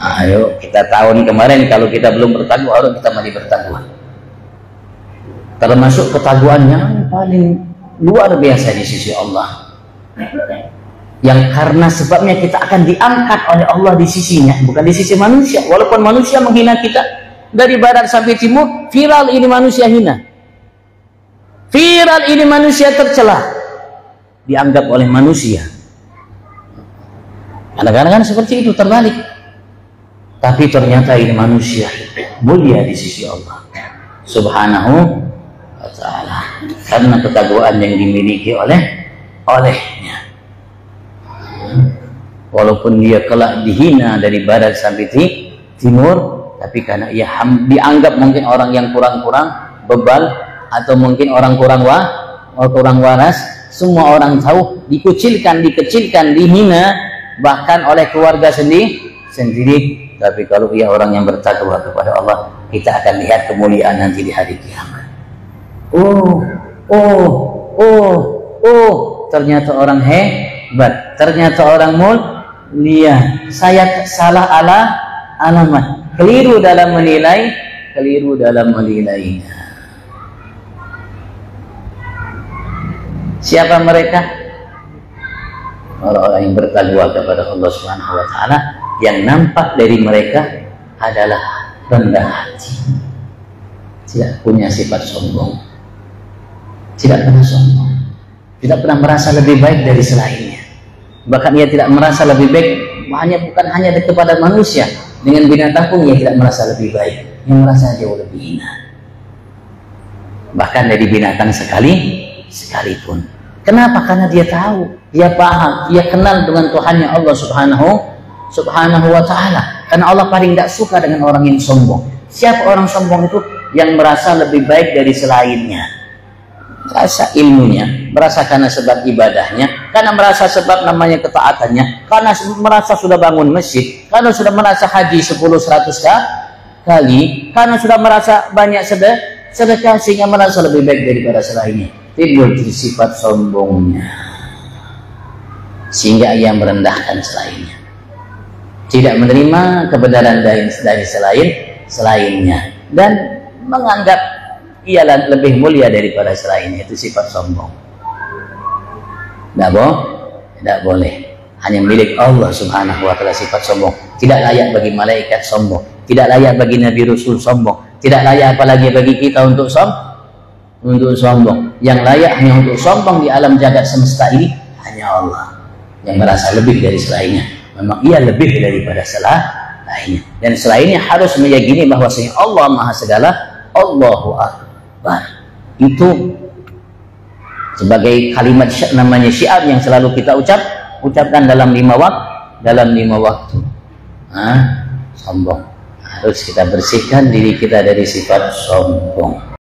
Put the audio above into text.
Ayo kita tahun kemarin kalau kita belum bertakwa, orang kita masih bertakwa. Termasuk ketakwaan yang paling luar biasa di sisi Allah, yang karena sebabnya kita akan diangkat oleh Allah di sisinya, bukan di sisi manusia. Walaupun manusia menghina kita dari barat sampai timur, viral ini manusia hina, viral ini manusia tercela, dianggap oleh manusia. Kadang-kadang seperti itu terbalik, tapi ternyata ini manusia mulia di sisi Allah Subhanahu wa ta'ala, karena ketakwaan yang dimiliki olehnya. Walaupun dia kelak dihina dari barat sampai timur, tapi karena ia dianggap mungkin orang yang kurang-kurang bebal, atau mungkin orang kurang waras, semua orang tahu, dikucilkan, dihina, bahkan oleh keluarga sendiri. Tapi kalau ia orang yang bertakwa kepada Allah, kita akan lihat kemuliaan nanti di hari kiamat. Ternyata orang hebat, ternyata orang mulia. Saya salah alamat, keliru dalam menilainya. Siapa mereka? Orang-orang yang bertakwa kepada Allah Subhanahu wa ta'ala, yang nampak dari mereka adalah rendah hati, tidak punya sifat sombong, tidak pernah sombong, tidak pernah merasa lebih baik dari selainnya. Bahkan ia tidak merasa lebih baik bukan hanya kepada manusia, dengan binatang pun ia tidak merasa lebih baik, ia merasa jauh lebih hina, bahkan dari binatang sekalipun. Kenapa? Karena dia tahu, dia paham, dia kenal dengan Tuhannya Allah Subhanahu wa ta'ala. Karena Allah paling tidak suka dengan orang yang sombong. Siapa orang sombong itu? Yang merasa lebih baik dari selainnya, merasa ilmunya, merasa karena sebab ibadahnya, karena merasa sebab namanya ketaatannya, karena merasa sudah bangun masjid, karena sudah merasa haji 10-100 kali, karena sudah merasa banyak sedekah, sehingga merasa lebih baik daripada selainnya. Timbul sifat sombongnya, sehingga ia merendahkan selainnya, tidak menerima kebenaran dari selainnya, dan menganggap ia lebih mulia daripada selainnya. Itu sifat sombong. Tidak boleh. Hanya milik Allah Subhanahu wa ta'ala sifat sombong. Tidak layak bagi malaikat sombong, tidak layak bagi Nabi Rasul sombong, tidak layak apalagi bagi kita untuk sombong. Yang layak hanya untuk sombong di alam jagat semesta ini hanya Allah, yang merasa lebih dari selainnya. Memang ia lebih daripada selainnya, dan selainnya harus meyakini bahwasanya Allah Maha Segala, Allahu Akbar. Itu sebagai kalimat namanya syiar yang selalu kita ucapkan dalam lima waktu. Sombong, harus kita bersihkan diri kita dari sifat sombong.